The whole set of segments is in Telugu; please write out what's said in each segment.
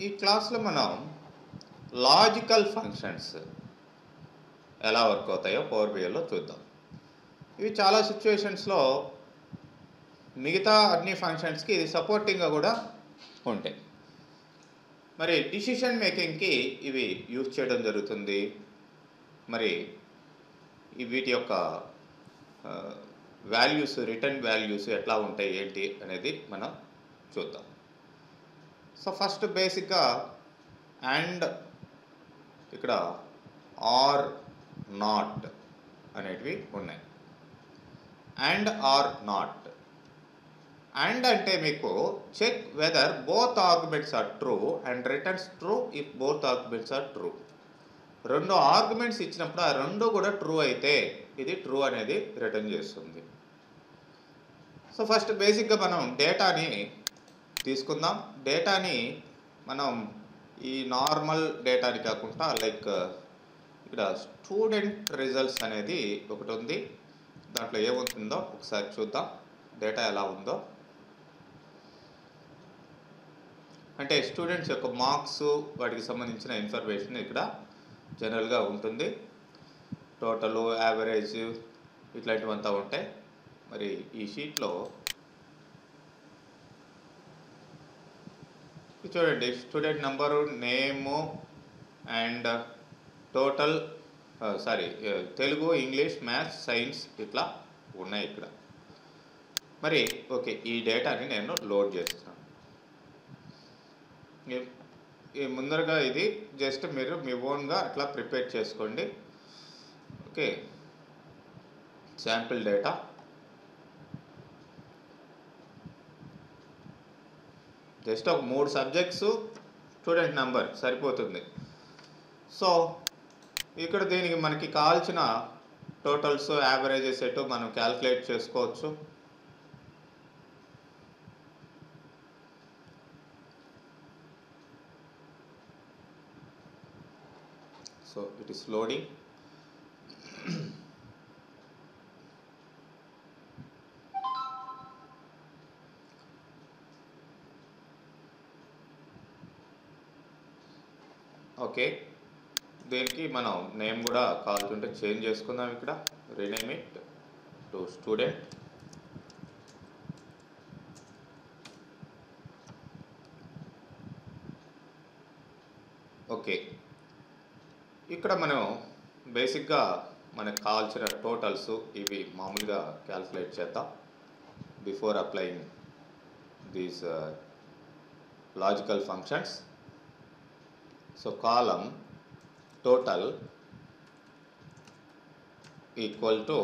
ఈ క్లాస్లో మనం లాజికల్ ఫంక్షన్స్ ఎలా వర్క్ అవుతాయో పవర్ బిఐలో చూద్దాం. ఇవి చాలా సిచ్యువేషన్స్లో మిగతా అన్ని ఫంక్షన్స్కి ఇది సపోర్టింగ్గా కూడా ఉంటాయి. మరి డిసిషన్ మేకింగ్కి ఇవి యూజ్ చేయడం జరుగుతుంది. మరి వీటి యొక్క వాల్యూస్, రిటర్న్ వాల్యూస్ ఎట్లా ఉంటాయి ఏంటి అనేది మనం చూద్దాం. సో ఫస్ట్ బేసిక్గా అండ్ ఇక్కడ ఆర్ నాట్ అనేటివి ఉన్నాయి. And or not. అండ్ అంటే మీకు check whether both arguments are true and returns true if both arguments are true. రెండు ఆర్గ్యుమెంట్స్ ఇచ్చినప్పుడు ఆ రెండు కూడా ట్రూ అయితే ఇది ట్రూ అనేది రిటర్న్ చేస్తుంది. సో ఫస్ట్ బేసిక్గా మనం డేటాని తీసుకుందాం. డేటాని మనం ఈ నార్మల్ డేటాని కాకుండా లైక్ ఇక్కడ స్టూడెంట్ రిజల్ట్స్ అనేది ఒకటి ఉంది. దాంట్లో ఏమవుతుందో ఒకసారి చూద్దాం. డేటా ఎలా ఉందో అంటే స్టూడెంట్స్ యొక్క మార్క్స్, వాటికి సంబంధించిన ఇన్ఫర్మేషన్ ఇక్కడ జనరల్గా ఉంటుంది. టోటలు, యావరేజ్ ఇట్లాంటివంతా ఉంటాయి. మరి ఈ షీట్లో చూడండి, student number, name and total Telugu, English, maths, science ఇట్లా ఉన్నాయి ఇక్కడ. మరి ఓకే, ఈ డేటాని నేను లోడ్ చేస్తున్నాను. ముందరగా ఇది జస్ట్ మీరు మీ ఓన్గా అట్లా ప్రిపేర్ చేసుకోండి. Okay, sample data. జస్ట్ ఒక 3 సబ్జెక్ట్స్, స్టూడెంట్ నెంబర్ సరిపోతుంది. సో ఇక్కడ దీనికి మనకి కావాల్సిన టోటల్స్, యావరేజెస్ ఎటు మనం క్యాల్కులేట్ చేసుకోవచ్చు. So it is loading. Okay, దీనికి మనం నేమ్ కూడా కావాల్సింటే చేంజ్ చేసుకుందాం. ఇక్కడ rename it to student. Okay, ఇక్కడ మనం బేసిక్గా మనకు కావాల్సిన టోటల్స్ ఇవి మామూలుగా క్యాల్కులేట్ చేద్దాం before applying these logical functions. So column total equal to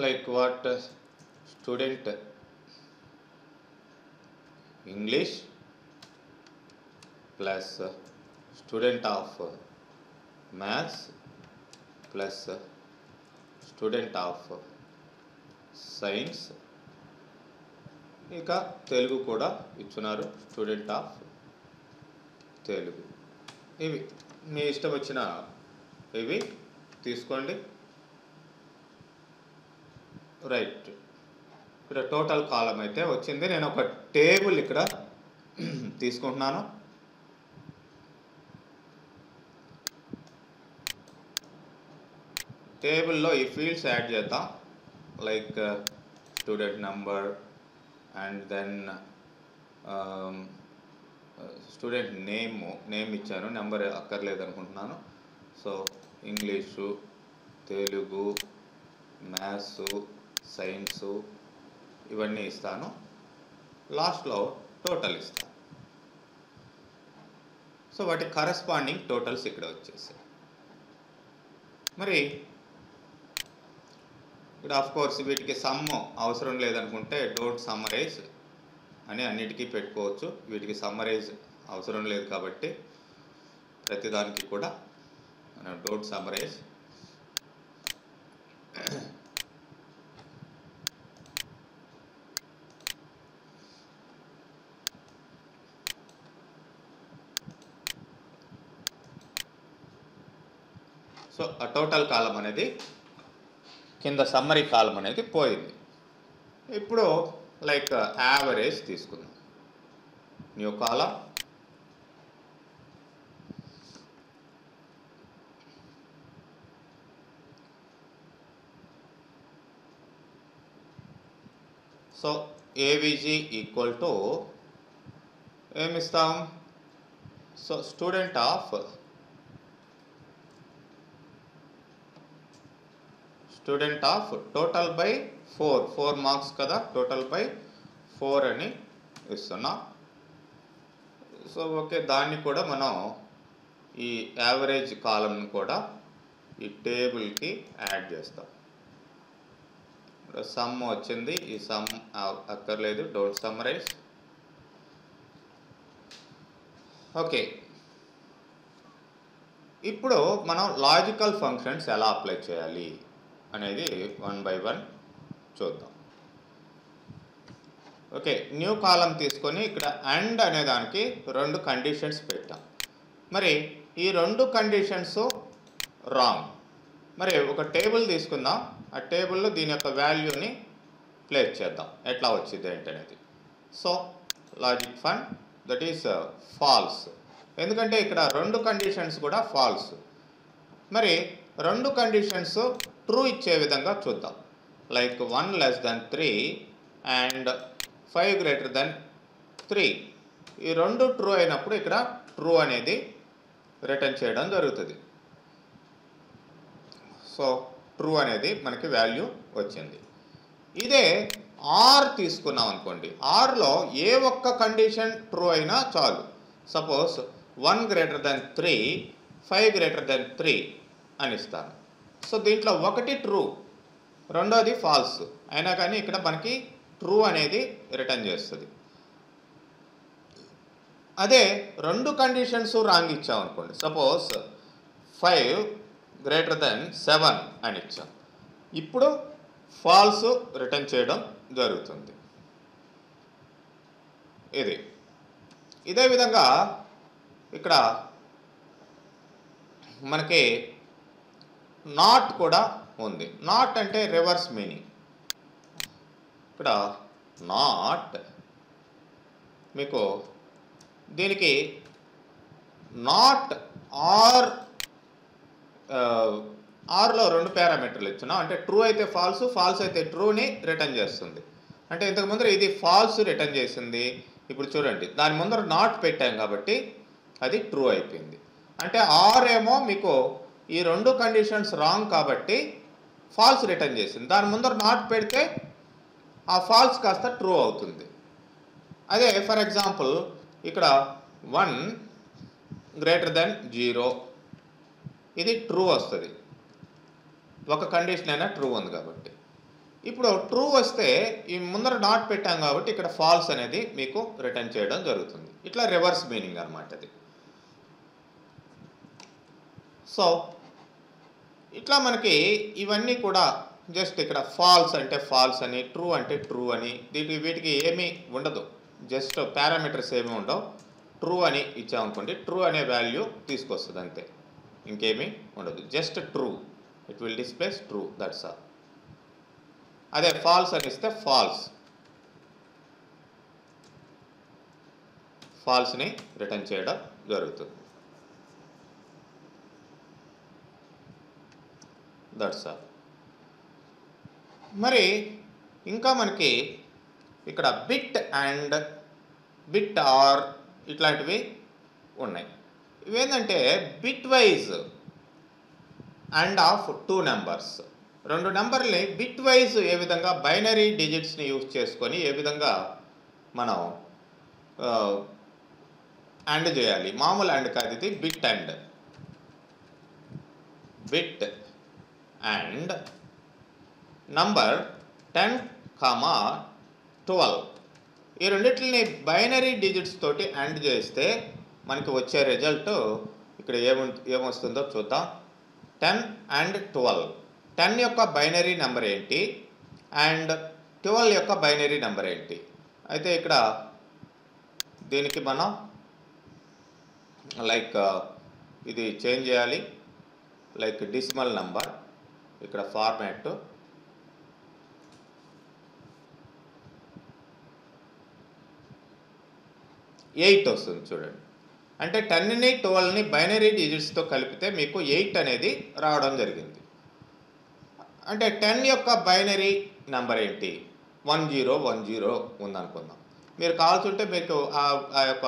like what, student English plus student of maths plus student of science. ఇక తెలుగు కూడా ఇచ్చున్నారు, స్టూడెంట్ ఆఫ్ తెలుగు. ఇవి మీ ఇష్టం వచ్చిన ఇవి తీసుకోండి. రైట్, ఇక్కడ టోటల్ కాలం అయితే వచ్చింది. నేను ఒక టేబుల్ ఇక్కడ తీసుకుంటున్నాను. టేబుల్లో ఈ ఫీల్డ్స్ యాడ్ చేద్దాం. Like student number and then student name ఇచ్చాను, నెంబర్ అక్కర్లేదు అనుకుంటున్నాను. So English, Telugu, maths, science ఇవన్నీ ఇస్తాను. లాస్ట్లో టోటల్ ఇస్తాను. సో వాటి కరస్పాండింగ్ టోటల్స్ ఇక్కడ వచ్చేసాయి. మరి ఇక్కడ ఆఫ్కోర్స్ వీటికి సమ్ అవసరం లేదనుకుంటే డోంట్ సమ్మరైజ్ అని అన్నిటికీ పెట్టుకోవచ్చు. వీటికి సమ్మరైజ్ అవసరం లేదు కాబట్టి ప్రతిదానికి కూడా మనం డోంట్ సమ్మరైజ్. సో ఆ టోటల్ కాలం అనేది కింద సమ్మరీ కాలం అనేది పోయింది. ఇప్పుడు లైక్ యావరేజ్ తీసుకుందాం. న్యూ కాలం, సో ఏవిజీ ఈక్వల్ టు ఏమిస్తాం, so student of total by 4 marks కదా, టోటల్ బై 4 అని ఇస్తున్నా. సో ఓకే, దాన్ని కూడా మనం ఈ యావరేజ్ కాలంని కూడా ఈ టేబుల్కి యాడ్ చేస్తాం. సమ్ వచ్చింది, ఈ సమ్ అక్కర్లేదు, డోంట్ సమ్మరైజ్. ఓకే, ఇప్పుడు మనం లాజికల్ ఫంక్షన్స్ ఎలా అప్లై చేయాలి అనేది 1 by 1 చూద్దాం. ఓకే, న్యూ కాలం తీసుకొని ఇక్కడ అండ్ అనే దానికి 2 కండిషన్స్ పెట్టాం. మరి ఈ 2 కండిషన్స్ రాంగ్. మరి ఒక టేబుల్ తీసుకుందాం, ఆ టేబుల్లో దీని యొక్క వాల్యూని ప్లేస్ చేద్దాం, ఎట్లా వచ్చింది ఏంటనేది. So logic fun that is false, ఎందుకంటే ఇక్కడ 2 కండిషన్స్ కూడా ఫాల్స్. మరి 2 కండిషన్స్ ట్రూ ఇచ్చే విధంగా చూద్దాం. Like 1 less than 3 and 5 greater than 3. ఈ 2 ట్రూ అయినప్పుడు ఇక్కడ ట్రూ అనేది రిటర్న్ చేయడం జరుగుతుంది. సో ట్రూ అనేది మనకి వాల్యూ వచ్చింది. ఇదే ఆర్ తీసుకున్నాం అనుకోండి, ఆర్లో ఏ ఒక్క కండిషన్ ట్రూ అయినా చాలు. Suppose 1 greater than 3, 5 greater than 3 అని ఇస్తాను. సో దీంట్లో ఒకటి ట్రూ, రెండోది ఫాల్స్ అయినా కానీ ఇక్కడ మనకి ట్రూ అనేది రిటర్న్ చేస్తుంది. అదే 2 కండిషన్స్ రాంగ్ ఇచ్చాం అనుకోండి, సపోజ్ 5 greater than 7 అని ఇచ్చాం, ఇప్పుడు ఫాల్స్ రిటర్న్ చేయడం జరుగుతుంది. ఇదే విధంగా ఇక్కడ మనకి నాట్ కూడా ఉంది. నాట్ అంటే రివర్స్ మీనింగ్. ఇక్కడ నాట్ మీకు దీనికి నాట్ ఆర్లో 2 పారామీటర్లు ఇచ్చున్నాం, అంటే ట్రూ అయితే ఫాల్స్, ఫాల్స్ అయితే ట్రూని రిటర్న్ చేస్తుంది. అంటే ఇంతకు ముందర ఇది ఫాల్స్ రిటర్న్ చేసింది, ఇప్పుడు చూడండి దాని ముందర నాట్ పెట్టాం కాబట్టి అది ట్రూ అయిపోయింది. అంటే ఆర్ ఏమో మీకు ఈ 2 కండిషన్స్ రాంగ్ కాబట్టి ఫాల్స్ రిటర్న్ చేసింది, దాని ముందర నాట్ పెడితే ఆ ఫాల్స్ కాస్త ట్రూ అవుతుంది. అదే ఫర్ ఎగ్జాంపుల్ ఇక్కడ 1 greater than 0 ఇది ట్రూ వస్తుంది, ఒక కండిషన్ అయినా ట్రూ ఉంది కాబట్టి. ఇప్పుడు ట్రూ వస్తే ఈ ముందర నాట్ పెట్టాం కాబట్టి ఇక్కడ ఫాల్స్ అనేది మీకు రిటర్న్ చేయడం జరుగుతుంది. ఇట్లా రివర్స్ మీనింగ్ అనమాట అది. సో ఇట్లా మనకి ఇవన్నీ కూడా జస్ట్ ఇక్కడ ఫాల్స్ అంటే ఫాల్స్ అని, ట్రూ అంటే ట్రూ అని, వీటికి ఏమీ ఉండదు, జస్ట్ పారామీటర్స్ ఏమీ ఉండవు. ట్రూ అని ఇచ్చామనుకోండి, ట్రూ అనే వాల్యూ తీసుకొస్తుంది అంతే, ఇంకేమీ ఉండదు, just true, it will displays true, that's all. అదే ఫాల్స్ అని ఇస్తే ఫాల్స్ని రిటర్న్ చేయడం జరుగుతుంది. That's all. మరి ఇంకా మనకి ఇక్కడ బిట్ అండ్ బిట్ ఆర్ ఇట్లాంటివి ఉన్నాయి. ఇవేంటంటే bit wise and of 2 numbers, 2 నెంబర్ని బిట్ వైజ్ ఏ విధంగా బైనరీ డిజిట్స్ని యూజ్ చేసుకొని ఏ విధంగా మనం అండ్ చేయాలి. మామూలు అండ్ కాదు ఇది, బిట్ అండ్ నంబర్ 10, 12 ఈ రెండింటిని బైనరీ డిజిట్స్ తోటి అండ్ చేస్తే మనకి వచ్చే రిజల్ట్ ఇక్కడ ఏమొస్తుందో చూద్దాం. 10 and 12, 10 యొక్క బైనరీ నెంబర్ ఏంటి అండ్ 12 యొక్క బైనరీ నెంబర్ ఏంటి. అయితే ఇక్కడ దీనికి మనం లైక్ ఇది చేంజ్ చేయాలి, లైక్ డెసిమల్ నెంబర్, ఇక్కడ ఫార్మాట్ 8 వస్తుంది చూడండి. అంటే 10ని 12ని బైనరీ డిజిట్స్తో కలిపితే మీకు 8 అనేది రావడం జరిగింది. అంటే 10 యొక్క బైనరీ నెంబర్ ఏంటి? 1010 ఉందనుకుందాం. మీరు కావాల్సింటే మీకు ఆ యొక్క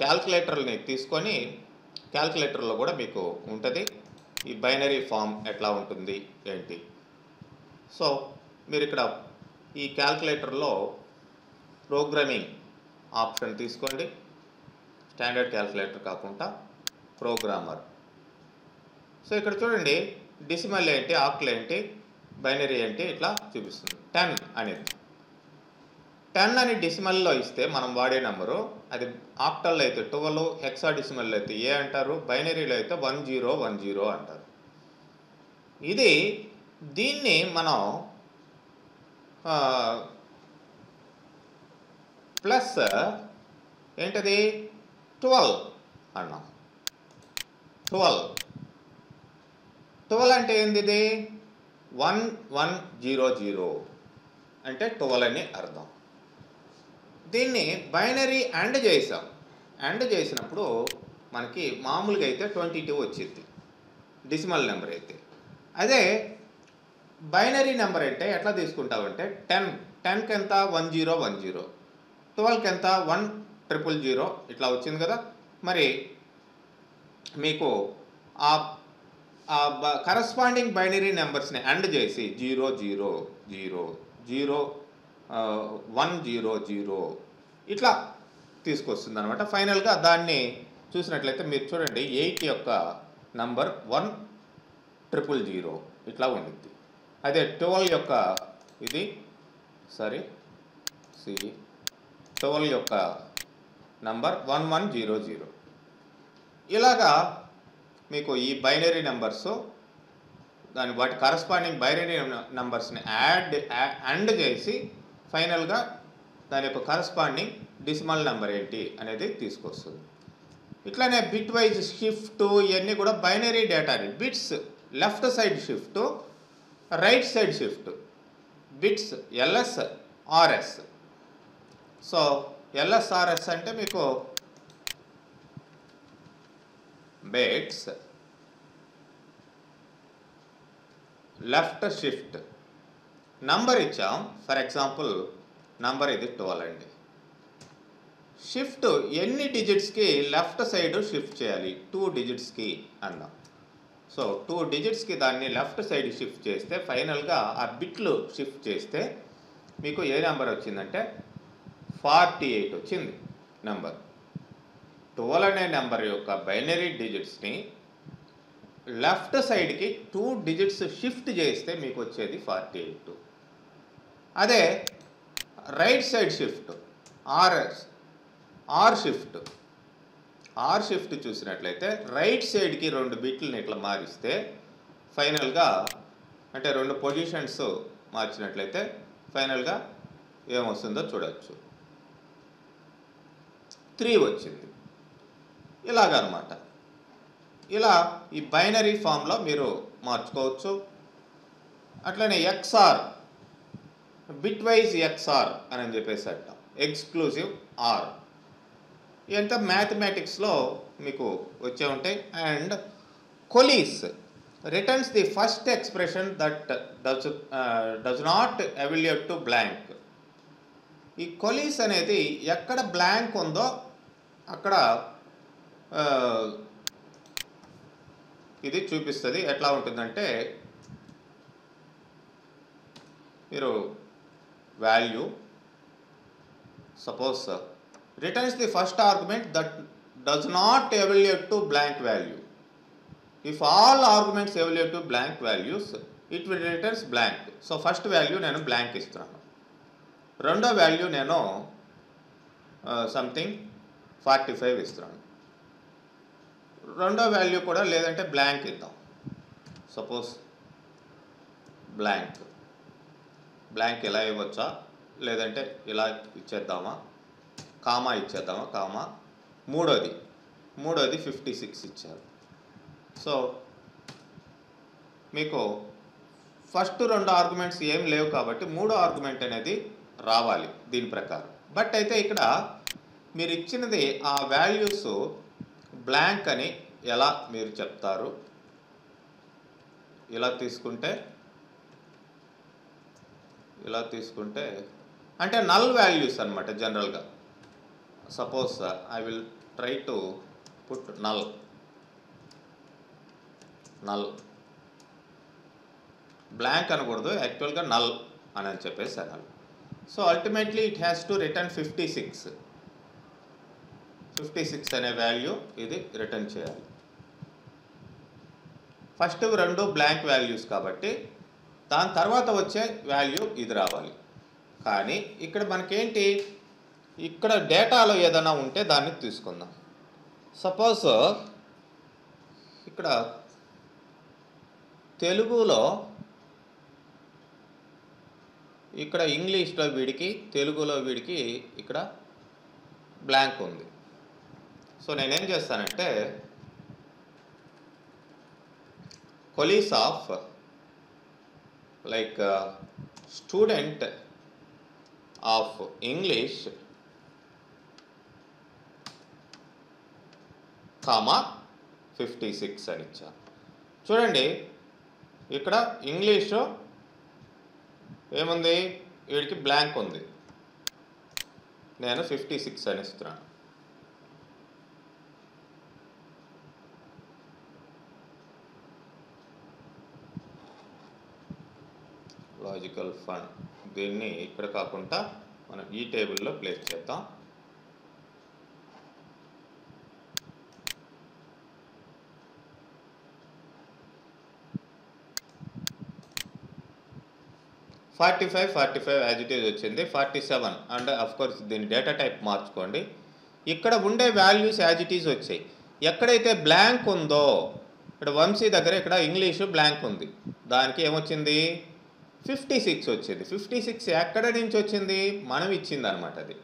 క్యాల్కులేటర్ని తీసుకొని క్యాల్కులేటర్లో కూడా మీకు ఉంటుంది ఈ బైనరీ ఫామ్ ఎట్లా ఉంటుంది ఏంటి. సో మీరు ఇక్కడ ఈ క్యాల్కులేటర్లో ప్రోగ్రామింగ్ ఆప్షన్ తీసుకోండి. స్టాండర్డ్ క్యాల్కులేటర్ కాకుండా ప్రోగ్రామర్. సో ఇక్కడ చూడండి డెసిమల్ ఏంటి, ఆక్టల్ ఏంటి, బైనరీ ఏంటి ఇట్లా చూపిస్తుంది. 10 అనేది 10 అని డెసిమల్లో ఇస్తే మనం వాడే నెంబరు, అది ఆక్టల్లో అయితే 12, హెక్సాడెసిమల్లో అయితే ఏ అంటారు, బైనరీలో అయితే 1010 అంటారు. దీన్ని మనం ప్లస్ ఏంటది 12 అన్నాం. 12 అంటే ఏంది? 1100 అంటే 12 అని అర్థం. దీన్ని బైనరీ అండ్ చేసాం. అండ్ చేసినప్పుడు మనకి మామూలుగా అయితే 22 వచ్చింది డెసిమల్ నెంబర్ అయితే. అదే బైనరీ నెంబర్ అంటే ఎట్లా తీసుకుంటామంటే 10కి ఎంత 1010, 12కి ఎంత 1000 ఇట్లా వచ్చింది కదా. మరి మీకు ఆ కరస్పాండింగ్ బైనరీ నెంబర్స్ని అండ్ చేసి 0000100 ఇట్లా తీసుకొస్తుంది అనమాట. ఫైనల్గా దాన్ని చూసినట్లయితే మీరు చూడండి 8 యొక్క నంబర్ 1000 ఇట్లా ఉండిద్ది. అదే 12 యొక్క 12 యొక్క నంబర్ 1100. ఇలాగా మీకు ఈ బైనరీ నెంబర్స్ వాటి కరస్పాండింగ్ బైనరీ నెంబర్స్ని అండ్ చేసి ఫైనల్గా దాని యొక్క కరస్పాండింగ్ డెసిమల్ నెంబర్ ఏంటి అనేది తీసుకొస్తుంది. ఇట్లానే బిట్ వైజ్ షిఫ్ట్ ఇవన్నీ కూడా బైనరీ డేటాని bits left side shift, right side shift, bits LS RS. So LSRS అంటే మీకు బిట్స్ లెఫ్ట్ షిఫ్ట్. నంబర్ ఇచ్చాం, ఫర్ ఎగ్జాంపుల్ నంబర్ ఇది 12 అండి. షిఫ్ట్ ఎన్ని డిజిట్స్కి లెఫ్ట్ సైడ్ షిఫ్ట్ చేయాలి? 2 డిజిట్స్కి అన్నాం. సో 2 డిజిట్స్కి దాన్ని లెఫ్ట్ సైడ్ షిఫ్ట్ చేస్తే ఫైనల్గా ఆ బిట్లు షిఫ్ట్ చేస్తే మీకు ఏ నెంబర్ వచ్చిందంటే 48 వచ్చింది నెంబర్. 12 అనే నెంబర్ యొక్క బైనరీ డిజిట్స్ని లెఫ్ట్ సైడ్కి 2 డిజిట్స్ షిఫ్ట్ చేస్తే మీకు వచ్చేది 48. అదే right side shift R shift చూసినట్లయితే రైట్ సైడ్కి 2 బిట్లని ఇట్లా మారిస్తే ఫైనల్గా అంటే 2 పొజిషన్స్ మార్చినట్లయితే ఫైనల్గా ఏమొస్తుందో చూడవచ్చు. 3 వచ్చింది. ఇలాగనమాట. ఇలా ఈ బైనరీ ఫామ్లో మీరు మార్చుకోవచ్చు. అట్లనే ఎక్స్ఆర్, బిట్ వైజ్ ఎక్స్ఆర్ అని చెప్పేసి అంటాం, ఎక్స్క్లూజివ్ ఆర్. ఇదంతా మ్యాథమెటిక్స్లో మీకు వచ్చే ఉంటాయి. And coalesce returns the first expression that does not evaluate to blank. ఈ కొలీస్ అనేది ఎక్కడ బ్లాంక్ ఉందో అక్కడ ఇది చూపిస్తుంది. ఎట్లా ఉంటుందంటే మీరు value suppose returns the first argument that does not evaluate to blank value. If all arguments evaluate to blank values, it will returns blank. So first value నేను blank ఇస్తున్నాను, రెండో వాల్యూ నేను సంథింగ్ 45 ఇస్తున్నాను, రెండో వాల్యూ కూడా లేదంటే బ్లాంక్ ఇద్దాం. సపోజ్ బ్లాంక్ ఇలా ఇవ్వచ్చా, లేదంటే ఇలా ఇచ్చేద్దామా, కామా ఇచ్చేద్దామా, కామా. మూడోది 56 ఇచ్చారు. సో మీకు ఫస్ట్ 2 ఆర్గ్యుమెంట్స్ ఏం లేవు కాబట్టి 3వ ఆర్గ్యుమెంట్ అనేది రావాలి దీని ప్రకారం. బట్ అయితే ఇక్కడ మీరు ఇచ్చినది ఆ వాల్యూస్ బ్లాంక్ అని ఎలా మీరు చెప్తారు? ఇలా తీసుకుంటే అంటే నల్ వాల్యూస్ అనమాట. జనరల్గా suppose I will try to put null blank అనకూడదు, యాక్చువల్గా నల్ అని చెప్పేసి అనాలి. So ultimately it has to return 56 అనే వాల్యూ ఇది రిటర్న్ చేయాలి. ఫస్ట్ రెండు బ్లాంక్ వాల్యూస్ కాబట్టి దాని తర్వాత వచ్చే వాల్యూ ఇది రావాలి. కానీ ఇక్కడ మనకేంటి, ఇక్కడ డేటాలో ఏదైనా ఉంటే దాన్ని తీసుకుందాం. సపోజ్ ఇక్కడ తెలుగులో, ఇక్కడ ఇంగ్లీష్లో వీడికి, తెలుగులో వీడికి ఇక్కడ బ్లాంక్ ఉంది. సో నేనేం చేస్తానంటే coalesce of like student of English comma 56 అని ఇచ్చాను. చూడండి ఇక్కడ ఇంగ్లీషు ఏముంది, వీడికి బ్లాంక్ ఉంది, నేను 56 అని ఇస్తున్నాను. లాజికల్ ఫండ్ దీన్ని ఇక్కడ కాకుండా మనం ఈ టేబుల్లో ప్లేస్ చేద్దాం. Forty five as it is వచ్చింది. 47 అండ్ అఫ్ కోర్స్ దీని డేటా టైప్ మార్చుకోండి. ఇక్కడ ఉండే వాల్యూస్ యాజ్ ఇట్ ఈజ్ వచ్చాయి. ఎక్కడైతే బ్లాంక్ ఉందో, ఇక్కడ వంశీ దగ్గర ఇక్కడ ఇంగ్లీషు బ్లాంక్ ఉంది, దానికి ఏమొచ్చింది 56 వచ్చింది. 56 ఎక్కడ నుంచి వచ్చింది, మనం ఇచ్చింది అనమాట అది.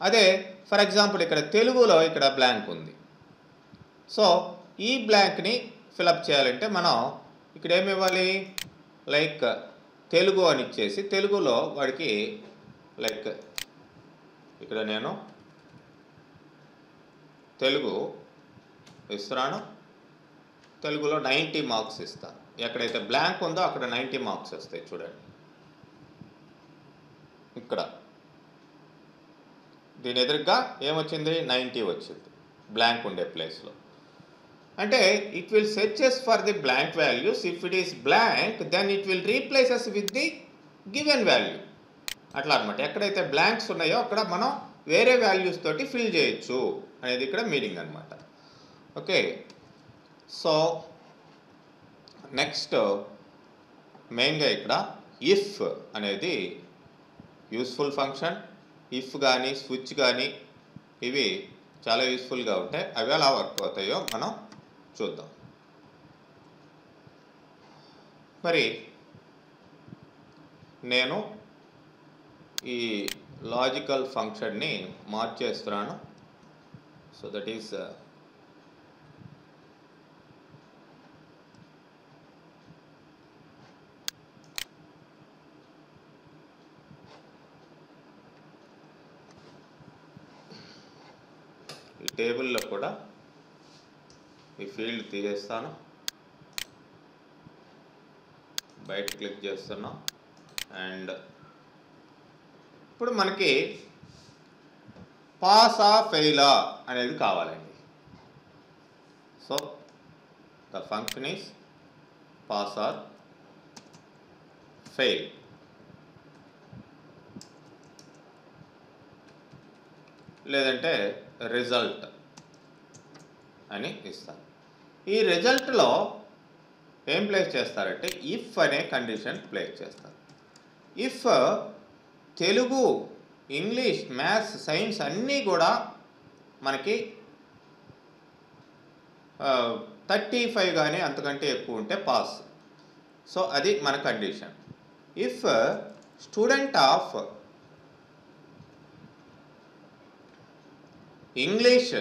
అదే ఫర్ ఎగ్జాంపుల్ ఇక్కడ తెలుగులో ఇక్కడ బ్లాంక్ ఉంది. సో ఈ బ్లాంక్ని ఫిలప్ చేయాలంటే మనం ఇక్కడ ఏమి ఇవ్వాలి, లైక్ తెలుగు అని ఇచ్చేసి తెలుగులో వాడికి లైక్ ఇక్కడ నేను తెలుగు ఇస్తున్నాను, తెలుగులో 90 మార్క్స్ ఇస్తాను. ఎక్కడైతే బ్లాంక్ ఉందో అక్కడ 90 మార్క్స్ వస్తాయి. చూడండి ఇక్కడ దీని ఎదురుగా ఏమొచ్చింది, 90 వచ్చింది బ్లాంక్ ఉండే ప్లేస్లో. అంటే it will searches for the blank values. If it is blank then it will replaces with the given value. అట్లా అనమాట. ఎక్కడైతే బ్లాంక్స్ ఉన్నాయో అక్కడ మనం వేరే వాల్యూస్ తోటి ఫిల్ చేయొచ్చు అనేది ఇక్కడ మీనింగ్ అనమాట. ఓకే, సో నెక్స్ట్ మెయిన్గా ఇక్కడ ఇఫ్ అనేది యూస్ఫుల్ ఫంక్షన్. ఇఫ్ కానీ స్విచ్ కానీ ఇవి చాలా యూస్ఫుల్గా ఉంటాయి. అవి ఎలా వర్క్ అవుతాయో మనం చూద్దాం. మరి నేను ఈ లాజికల్ ఫంక్షన్ని మార్చేస్తున్నాను. సో దట్ ఈస్ ఈ టేబుల్లో కూడా ఈ ఫీల్డ్ తీసేస్తాను, బయట క్లిక్ చేస్తున్నాం. అండ్ ఇప్పుడు మనకి పాసా ఫెయిలా అనేది కావాలండి. So the function is pass or fail. లేదంటే రిజల్ట్ అని ఇస్తాను. ఈ రిజల్ట్లో ఏం ప్లేస్ చేస్తారంటే ఇఫ్ అనే కండిషన్ ప్లేస్ చేస్తారు. If Telugu, English, maths, science అన్నీ కూడా మనకి 35 కానీ అంతకంటే ఎక్కువ ఉంటే పాస్. సో అది మన condition. If student of English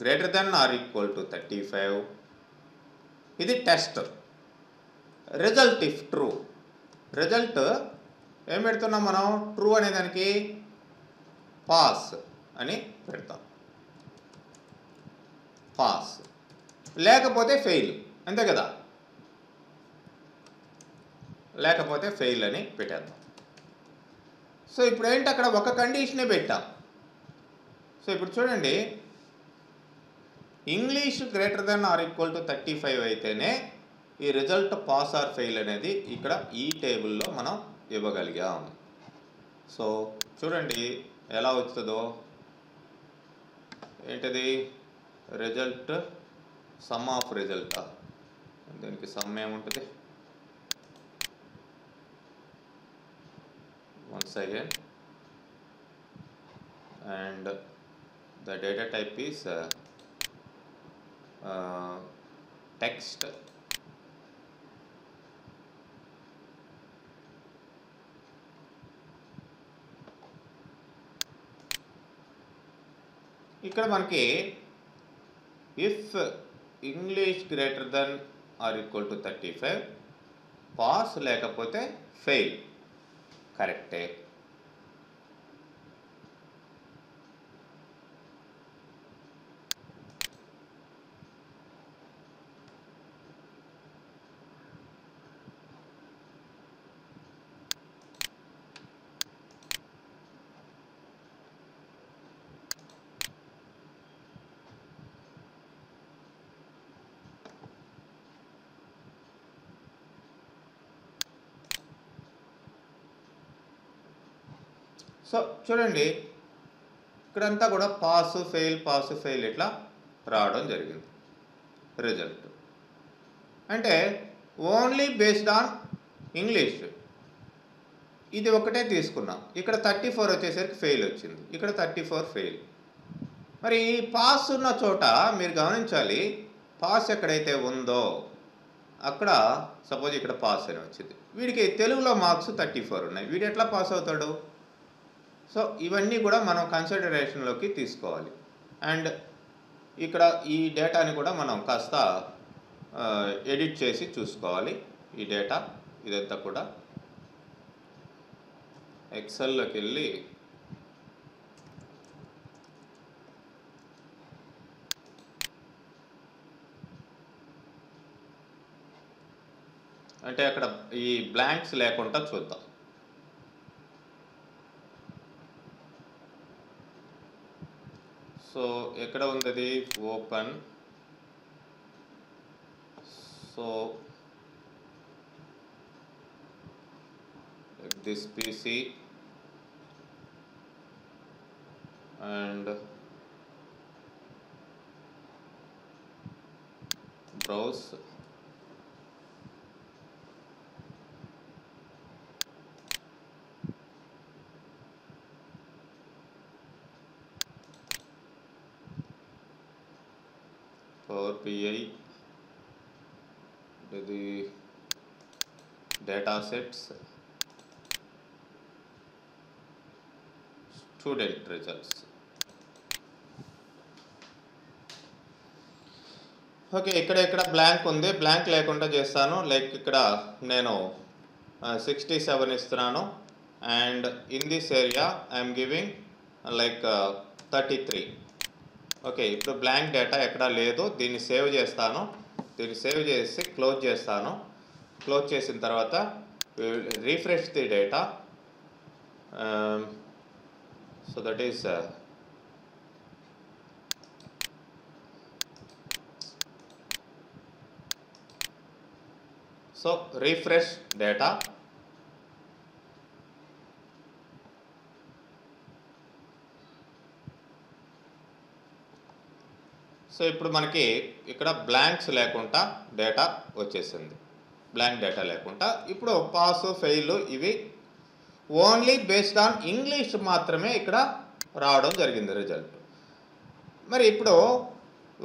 greater then or equal to 35, ఇది test. Result if true, result ఏం పెడుతున్నాం మనం, ట్రూ అనేదానికి పాస్ అని పెడతాం, పాస్. లేకపోతే ఫెయిల్, అంతే కదా, లేకపోతే ఫెయిల్ అని పెట్టేద్దాం. సో ఇప్పుడు ఏంటి, అక్కడ ఒక కండిషనే పెట్టాం. సో ఇప్పుడు చూడండి, English greater then or equal to 35 అయితేనే ఈ రిజల్ట్ పాస్ ఆర్ ఫెయిల్ అనేది ఇక్కడ ఈ టేబుల్లో మనం ఇవ్వగలిగాం. సో చూడండి ఎలా వస్తుందో, ఏంటిది రిజల్ట్, సమ్ ఆఫ్ రిజల్ట్, దీనికి సమ్ ఏముంటుంది, once again, and the data type is text. ఇక్కడ మనకి if English greater then or equal to 35 pass, లేకపోతే ఫెయిల్. కరెక్టే. సో చూడండి ఇక్కడంతా కూడా పాస్ ఫెయిల్ ఇట్లా రావడం జరిగింది రిజల్ట్. అంటే ఓన్లీ బేస్డ్ ఆన్ ఇంగ్లీష్ ఇది ఒకటే తీసుకున్నాం. ఇక్కడ 34 వచ్చేసరికి ఫెయిల్ వచ్చింది, ఇక్కడ 34 ఫెయిల్. మరి ఈ పాస్ ఉన్న చోట మీరు గమనించాలి, పాస్ ఎక్కడైతే ఉందో అక్కడ సపోజ్ ఇక్కడ పాస్ అని వచ్చింది, వీడికి తెలుగులో మార్క్స్ 34 ఉన్నాయి, వీడు ఎట్లా పాస్ అవుతాడు? సో ఇవన్నీ కూడా మనం కన్సిడరేషన్లోకి తీసుకోవాలి. అండ్ ఇక్కడ ఈ డేటాని కూడా మనం కాస్త ఎడిట్ చేసి చూసుకోవాలి. ఈ డేటా ఇదంతా కూడా ఎక్సెల్లోకి వెళ్ళి అంటే అక్కడ ఈ బ్లాంక్స్ లేకుండా చూద్దాం. సో ఎక్కడ ఉంది open, so this PC and browse. Power BI, the data sets, student results. Okay, ఇక్కడ బ్లాంక్ ఉంది, బ్లాంక్ లేకుండా చేస్తాను. లైక్ ఇక్కడ నేను 67 ఇస్తున్నాను and in this area I'm giving like 33. Okay, ఇప్పుడు బ్లాంక్ డేటా ఎక్కడా లేదు, దీన్ని సేవ్ చేస్తాను. దీన్ని సేవ్ చేసి క్లోజ్ చేస్తాను. క్లోజ్ చేసిన తర్వాత refresh the data. So that is so refresh data. So ఇప్పుడు మనకి ఇక్కడ బ్లాంక్స్ లేకుండా డేటా వచ్చేసింది, బ్లాంక్ డేటా లేకుండా. ఇప్పుడు పాస్ ఫెయిల్ ఇవి ఓన్లీ బేస్డ్ ఆన్ ఇంగ్లీష్ మాత్రమే ఇక్కడ రావడం జరిగింది రిజల్ట్. మరి ఇప్పుడు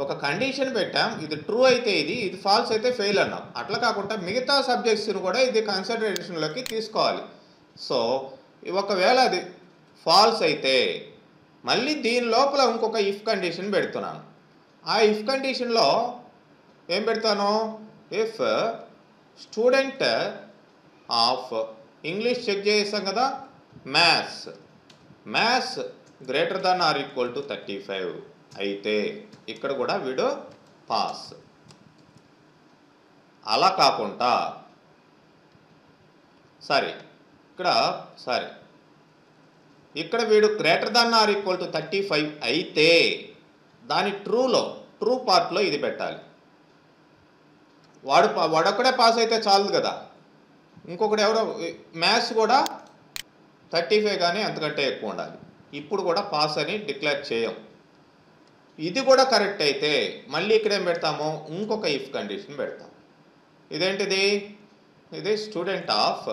ఒక కండిషన్ పెట్టాం, ఇది ట్రూ అయితే ఇది ఫాల్స్ అయితే ఫెయిల్ అన్నాం. అట్లా కాకుండా మిగతా సబ్జెక్ట్స్ని కూడా ఇది కన్సిడరేషన్లోకి తీసుకోవాలి. సో ఒకవేళ అది ఫాల్స్ అయితే మళ్ళీ దీని లోపల ఇంకొక ఇఫ్ కండిషన్ పెడుతున్నాను. ఆ ఇఫ్ కండిషన్లో ఏం పెడతాను, if student of English check చేసాం కదా, maths greater than or equal to 35 అయితే ఇక్కడ కూడా వీడు పాస్. అలా కాకుండా ఇక్కడ వీడు greater than or equal to 35 అయితే దాని ట్రూ పార్ట్లో ఇది పెట్టాలి. వాడొక్కడే పాస్ అయితే చాలు కదా, ఇంకొకటి ఎవరో మ్యాథ్స్ కూడా 35 కానీ అంతకంటే ఎక్కువ ఉండాలి. ఇప్పుడు కూడా పాస్ అని డిక్లేర్ చేయం. ఇది కూడా కరెక్ట్ అయితే మళ్ళీ ఇక్కడ ఏం పెడతాము, ఇంకొక ఇఫ్ కండిషన్ పెడతాం. ఇదేంటిది, ఇది స్టూడెంట్ ఆఫ్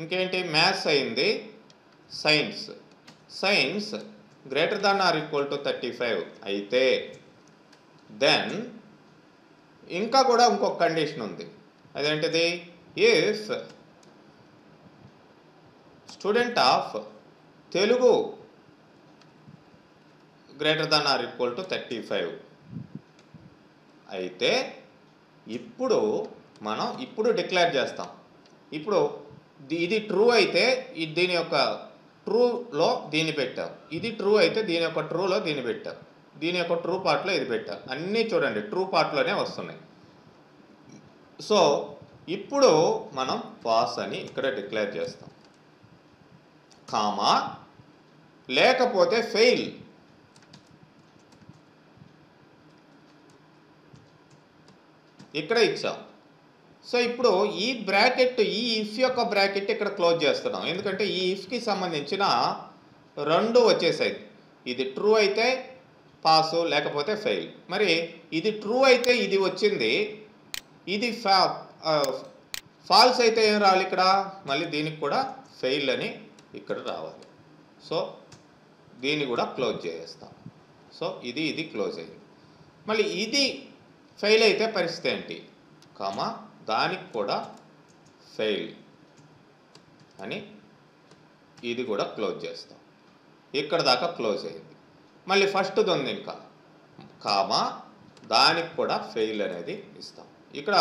ఇంకేంటి మ్యాథ్స్ అయింది, science greater than or equal to 35 అయితే దెన్ ఇంకా కూడా ఇంకొక కండిషన్ ఉంది. అదేంటిది, if student of Telugu greater than or equal to 35 అయితే ఇప్పుడు డిక్లేర్ చేస్తాం. ఇప్పుడు ఇది ట్రూ అయితే దీని యొక్క ట్రూలో దీన్ని పెట్టాం, ఇది ట్రూ అయితే దీని యొక్క ట్రూలో దీన్ని పెట్టాం, దీని యొక్క ట్రూ పార్ట్లో ఇది పెట్టాం. అన్నీ చూడండి ట్రూ పార్ట్లోనే వస్తున్నాయి. సో ఇప్పుడు మనం పాస్ అని ఇక్కడ డిక్లేర్ చేస్తాం, కామా లేకపోతే ఫెయిల్. ఇక్కడ ఇచ్చాం. సో ఇప్పుడు ఈ బ్రాకెట్, ఈ ఇఫ్ యొక్క బ్రాకెట్ ఇక్కడ క్లోజ్ చేస్తున్నాం, ఎందుకంటే ఈ ఇఫ్కి సంబంధించిన రెండు వచ్చేసాయి. ఇది ట్రూ అయితే పాసు లేకపోతే ఫెయిల్. మరి ఇది ట్రూ అయితే ఇది వచ్చింది, ఇది ఫాల్స్ అయితే ఏం రావాలి ఇక్కడ, మళ్ళీ దీనికి కూడా ఫెయిల్ అని ఇక్కడ రావాలి. సో దీన్ని కూడా క్లోజ్ చేసేస్తాం. సో ఇది క్లోజ్ అయింది. మళ్ళీ ఇది ఫెయిల్ అయితే పరిస్థితి ఏంటి, కామా దానికి కూడా ఫెయిల్ అని ఇది కూడా క్లోజ్ చేస్తాం. ఇక్కడ దాకా క్లోజ్ అయింది. మళ్ళీ ఫస్ట్ది ఉంది ఇంకా, కామా దానికి కూడా ఫెయిల్ అనేది ఇస్తాం. ఇక్కడ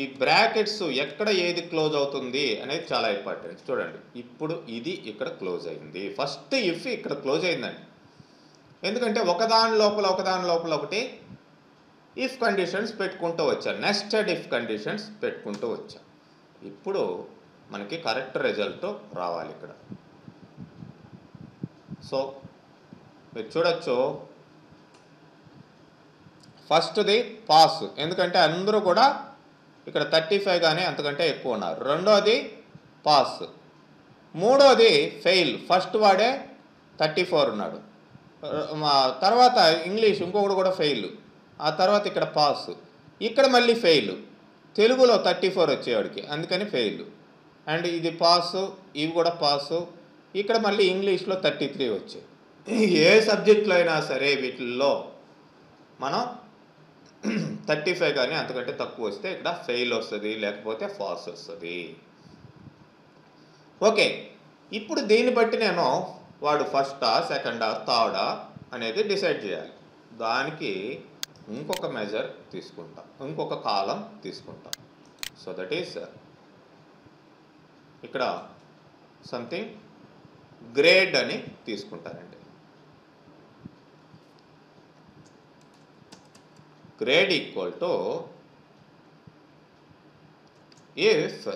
ఈ బ్రాకెట్స్ ఎక్కడ ఏది క్లోజ్ అవుతుంది అనేది చాలా ఇంపార్టెంట్. చూడండి ఇప్పుడు ఇది ఇక్కడ క్లోజ్ అయింది, ఫస్ట్ ఇఫ్ ఇక్కడ క్లోజ్ అయిందండి. ఎందుకంటే ఒకదాని లోపల ఒకటి ఇఫ్ కండిషన్స్ పెట్టుకుంటూ వచ్చాను, నెస్టెడ్ ఇఫ్ కండిషన్స్ పెట్టుకుంటూ వచ్చాను. ఇప్పుడు మనకి కరెక్ట్ రిజల్ట్ రావాలి ఇక్కడ. సో మీరు చూడొచ్చు, ఫస్ట్ది పాస్, ఎందుకంటే అందరూ కూడా ఇక్కడ 35 కానీ అంతకంటే ఎక్కువ ఉన్నారు. రెండోది పాస్. మూడోది ఫెయిల్, ఫస్ట్ వాడే 34 ఉన్నాడు. తర్వాత ఇంగ్లీష్ ఇంకొకటి కూడా ఫెయిల్, ఆ తర్వాత ఇక్కడ పాస్, ఇక్కడ మళ్ళీ ఫెయిల్, తెలుగులో 34 వచ్చేవాడికి అందుకని ఫెయిల్. అండ్ ఇది పాసు, ఇవి కూడా పాసు, ఇక్కడ మళ్ళీ ఇంగ్లీష్లో 33 వచ్చాయి. ఏ సబ్జెక్టులో అయినా సరే వీటిల్లో మనం 35 కానీ అంతకంటే తక్కువ వస్తే ఇక్కడ ఫెయిల్ వస్తుంది, లేకపోతే పాస్ వస్తుంది. ఓకే, ఇప్పుడు దీన్ని బట్టి నేను వాడు ఫస్టా సెకండా థర్డా అనేది డిసైడ్ చేయాలి. దానికి ఇంకొక మెజర్ తీసుకుంటాం, ఇంకొక కాలం తీసుకుంటాం. సో దట్ ఈస్ ఇక్కడ సంథింగ్ గ్రేడ్ అని తీసుకుంటారండి. గ్రేడ్ ఈక్వల్ టు ఇఫ్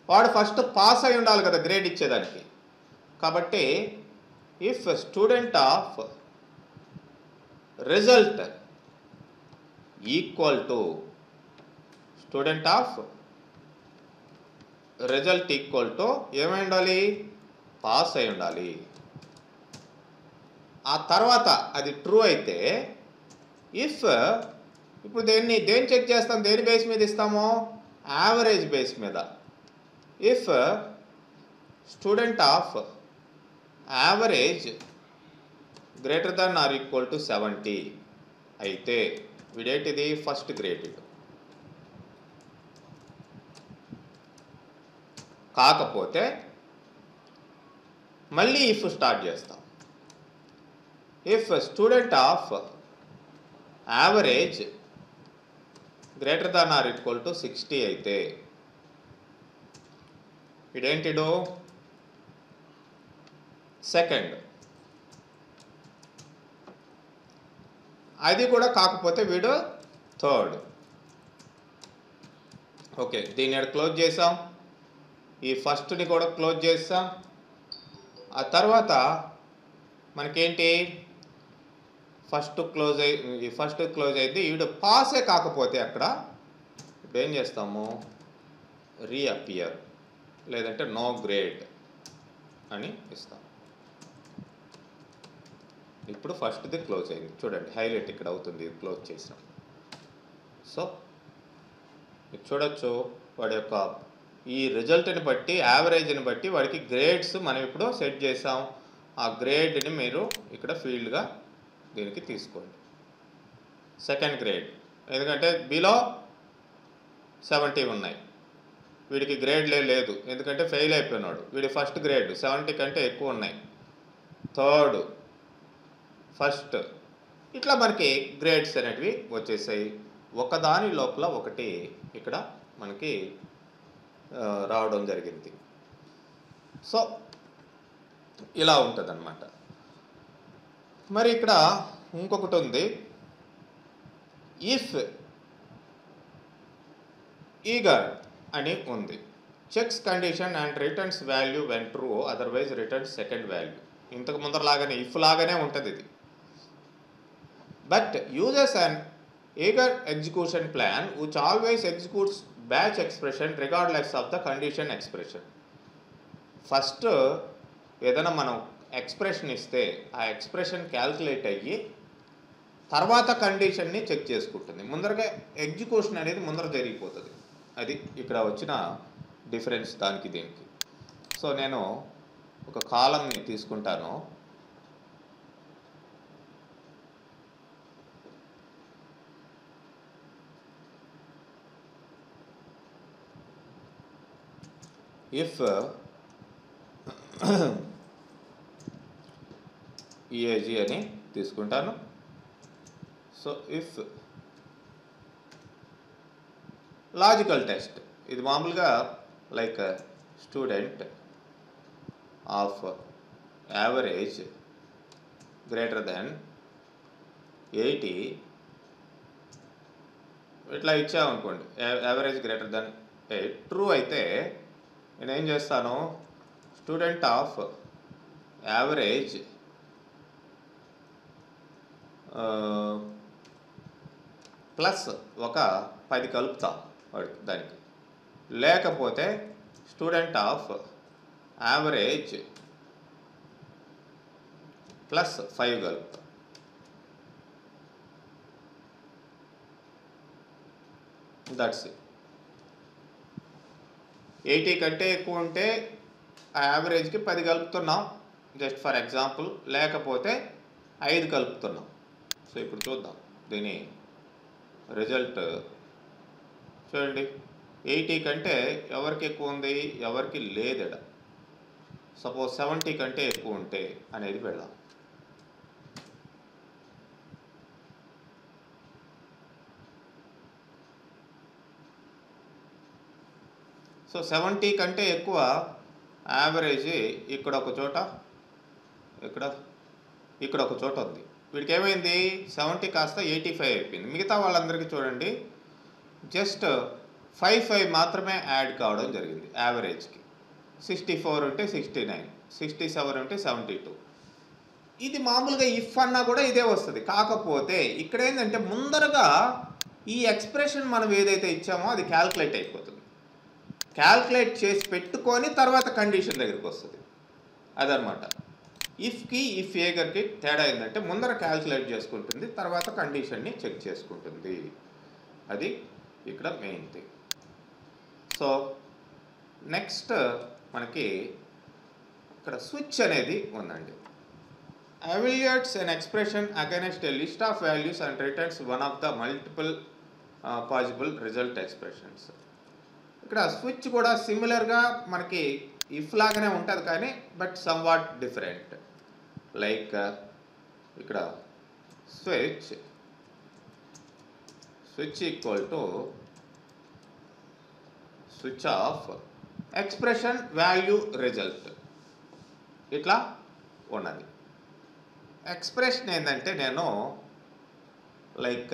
వాడు ఫస్ట్ పాస్ అయి ఉండాలి కదా గ్రేడ్ ఇచ్చేదానికి. కాబట్టి if student of result equal to student of result equal to ఏమై ఉండాలి, పాస్ అయి ఉండాలి. ఆ తర్వాత అది ట్రూ అయితే ఇఫ్ ఇప్పుడు దేన్ని చెక్ చేస్తాం, దేని బేస్ మీద ఇస్తామో, యావరేజ్ బేస్ మీద. If student of average greater than or equal to 70 అయితే వీడేటిది ఫస్ట్ గ్రేడెడ్. కాకపోతే మళ్ళీ ఇఫ్ స్టార్ట్ చేస్తాం. If student of average greater than or equal to 60 అయితే వీడేంటిడు సెకండ్, అది కూడా కాకపోతే వీడు థర్డ్. ఓకే, దీన్ని క్లోజ్ చేసాం, ఈ ఫస్ట్ని కూడా క్లోజ్ చేస్తాం. ఆ తర్వాత మనకేంటి, ఫస్ట్ క్లోజ్ అయింది. వీడు పాసే కాకపోతే అక్కడ ఇప్పుడు ఏం చేస్తాము, రీఅపియర్ లేదంటే నో గ్రేడ్ అని ఇస్తాం. ఇప్పుడు ఫస్ట్ది క్లోజ్ అయింది, చూడండి హైలైట్ ఇక్కడ అవుతుంది క్లోజ్ చేసాం. సో మీరు చూడొచ్చు వాడి యొక్క ఈ రిజల్ట్ని బట్టి, యావరేజ్ని బట్టి వాడికి గ్రేడ్స్ మనం ఇప్పుడు సెట్ చేసాం. ఆ గ్రేడ్ని మీరు ఇక్కడ ఫీల్డ్గా దీనికి తీసుకోండి. సెకండ్ గ్రేడ్, ఎందుకంటే బిలో 70 ఉన్నాయి, వీడికి గ్రేడ్లే లేదు ఎందుకంటే ఫెయిల్ అయిపోయినాడు. వీడి ఫస్ట్ గ్రేడ్ 70 కంటే ఎక్కువ ఉన్నాయి. థర్డ్, ఫస్ట్, ఇట్లా మనకి గ్రేడ్స్ అనేటివి వచ్చేసాయి. ఒకదాని లోపల ఒకటి ఇక్కడ మనకి రావడం జరిగింది. సో ఇలా ఉంటుంది అన్నమాట. మరి ఇక్కడ ఇంకొకటి ఉంది, ఇఫ్ ఈగర్ అని ఉంది. Checks condition and returns value when true, otherwise returns second value. ఇంతకు ముందరలాగానే ఇఫ్ లాగానే ఉంటుంది ఇది. But uses and eager execution plan which always executes batch expression regardless of the condition expression. First ఏదైనా మనం ఎక్స్ప్రెషన్ ఇస్తే ఆ ఎక్స్ప్రెషన్ క్యాల్కులేట్ అయ్యి తర్వాత కండిషన్ని చెక్ చేసుకుంటుంది. ముందరగా ఎగ్జిక్యూషన్ అనేది ముందర జరిగిపోతుంది. అది ఇక్కడ వచ్చిన డిఫరెన్స్ దానికి దీనికి. సో నేను ఒక కాలంని తీసుకుంటాను. ఇఫ్ ఈఏజీ అని తీసుకుంటాను. సో ఇఫ్ లాజికల్ టెస్ట్, ఇది మామూలుగా like student of average greater than 80 ఇట్లా ఇచ్చామనుకోండి. యావరేజ్ గ్రేటర్ దెన్ 8 ట్రూ అయితే నేనేం చేస్తాను, స్టూడెంట్ ఆఫ్ యావరేజ్ ప్లస్ ఒక 10 కలుపుతా వాడికి దానికి. లేకపోతే స్టూడెంట్ ఆఫ్ యావరేజ్ ప్లస్ 5 కలుపుతా. That's it. 80 కంటే ఎక్కువ ఉంటే ఆ యావరేజ్కి 10 కలుపుతున్నాం జస్ట్ ఫర్ ఎగ్జాంపుల్, లేకపోతే 5 కలుపుతున్నాం. సో ఇప్పుడు చూద్దాం దీని రిజల్ట్. చూడండి 80 కంటే ఎవరికి ఎక్కువ ఉంది, ఎవరికి లేదడ. సపోజ్ 70 కంటే ఎక్కువ ఉంటే అనేది పెడదాం. సో 70 కంటే ఎక్కువ యావరేజ్ ఇక్కడ ఒక చోట, ఇక్కడ ఒక చోట ఉంది. వీడికి ఏమైంది, 70 కాస్త 85 అయిపోయింది. మిగతా వాళ్ళందరికీ చూడండి జస్ట్ 5 మాత్రమే యాడ్ కావడం జరిగింది యావరేజ్కి. 64 ఉంటే 69, 67 ఉంటే 72. ఇది మామూలుగా ఇఫ్ అన్నా కూడా ఇదే వస్తుంది. కాకపోతే ఇక్కడ ఏంటంటే ముందరగా ఈ ఎక్స్ప్రెషన్ మనం ఏదైతే ఇచ్చామో అది క్యాల్కులేట్ అయిపోతుంది. క్యాల్కులేట్ చేసి పెట్టుకొని తర్వాత కండిషన్ దగ్గరికి వస్తుంది. అదనమాట. ఇఫ్కి ఇఫ్ ఏగర్కి తేడా ఏంటంటే ముందర క్యాల్కులేట్ చేసుకుంటుంది, తర్వాత కండిషన్ని చెక్ చేసుకుంటుంది. అది ఇక్కడ మెయిన్ థింగ్. సో నెక్స్ట్ మనకి ఇక్కడ స్విచ్ అనేది ఉందండి. Evaluates an expression against a list of values and returns one of the multiple possible result expressions. ఇక్కడ స్విచ్ కూడా సిమిలర్గా మనకి ఇఫ్ లాగానే ఉంటుంది కానీ బట్ సమ్వాట్ డిఫరెంట్. లైక్ ఇక్కడ switch equal to switch off expression value result. ఇట్లా ఉన్నది. ఎక్స్ప్రెషన్ ఏంటంటే నేను లైక్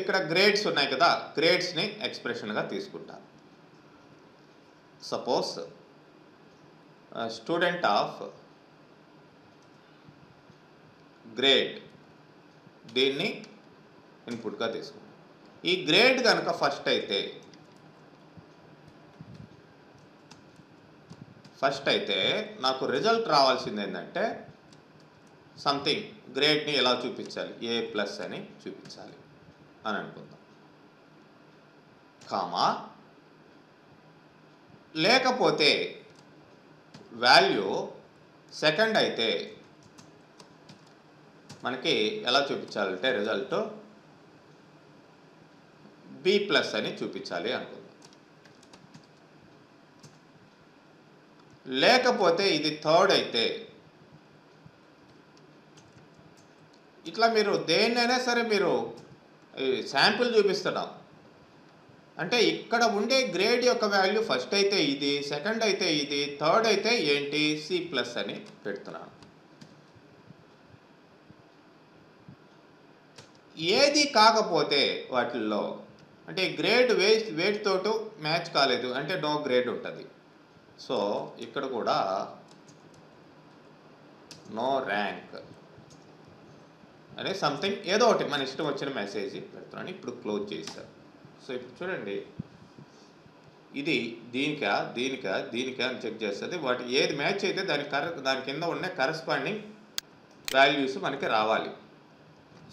ఇక్కడ గ్రేడ్స్ ఉన్నాయి కదా, గ్రేడ్స్ని ఎక్స్ప్రెషన్గా తీసుకుంటాను. సపోజ్ స్టూడెంట్ ఆఫ్ గ్రేడ్, దీన్ని ఇన్పుట్గా తీసుకుంటాం. ఈ గ్రేడ్ కనుక ఫస్ట్ అయితే నాకు రిజల్ట్ రావాల్సింది ఏంటంటే సంథింగ్ గ్రేడ్ని ఎలా చూపించాలి, A+ అని చూపించాలి అని అనుకుందాం. కామా లేకపోతే వాల్యూ సెకండ్ అయితే మనకి ఎలా చూపించాలంటే రిజల్ట్ B+ అని చూపించాలి అనుకుందాం. లేకపోతే ఇది థర్డ్ అయితే, ఇట్లా మీరు దేన్నైనా సరే మీరు శాంపుల్ చూపిస్తున్నాం అంటే ఇక్కడ ఉండే గ్రేడ్ యొక్క వాల్యూ ఫస్ట్ అయితే ఇది, సెకండ్ అయితే ఇది, థర్డ్ అయితే ఏంటి C+ అని పెడుతున్నాను. ఏది కాకపోతే వాటిల్లో అంటే గ్రేడ్ వెయిట్ తోటి మ్యాచ్ కాలేదు అంటే నో గ్రేడ్ ఉంటుంది. సో ఇక్కడ కూడా నో ర్యాంక్ అనే సంథింగ్ ఏదో ఒకటి మన ఇష్టం వచ్చిన మెసేజ్ పెడుతున్నాను. ఇప్పుడు క్లోజ్ చేశాను. సో ఇప్పుడు చూడండి, ఇది దీనికా అని చెక్ చేస్తుంది. వాటి ఏది మ్యాచ్ అయితే దాని కింద ఉన్న కరస్పాండింగ్ వాల్యూస్ మనకి రావాలి.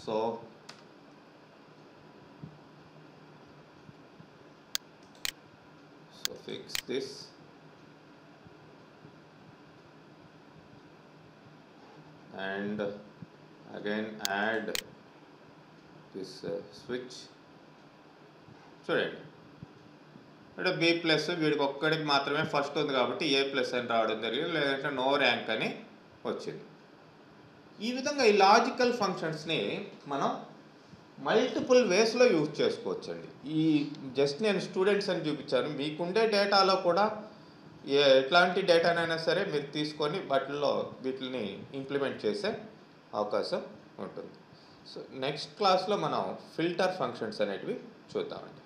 So fix this and again add this switch. చూడండి అంటే B+ వీడికి ఒక్కడికి మాత్రమే ఫస్ట్ ఉంది కాబట్టి A+ అని రావడం జరిగింది, లేదంటే నో ర్యాంక్ అని వచ్చింది. ఈ విధంగా ఈ లాజికల్ ఫంక్షన్స్ని మనం మల్టిపుల్ వేస్లో యూజ్ చేసుకోవచ్చండి. ఈ జస్ట్ నేను స్టూడెంట్స్ అని చూపించాను, మీకుండే డేటాలో కూడా ఎట్లాంటి డేటానైనా సరే మీరు తీసుకొని వీటిని ఇంప్లిమెంట్ చేసే అవకాశం ఉంటుంది. సో నెక్స్ట్ క్లాస్లో మనం ఫిల్టర్ ఫంక్షన్స్ అనేటివి చూద్దామండి.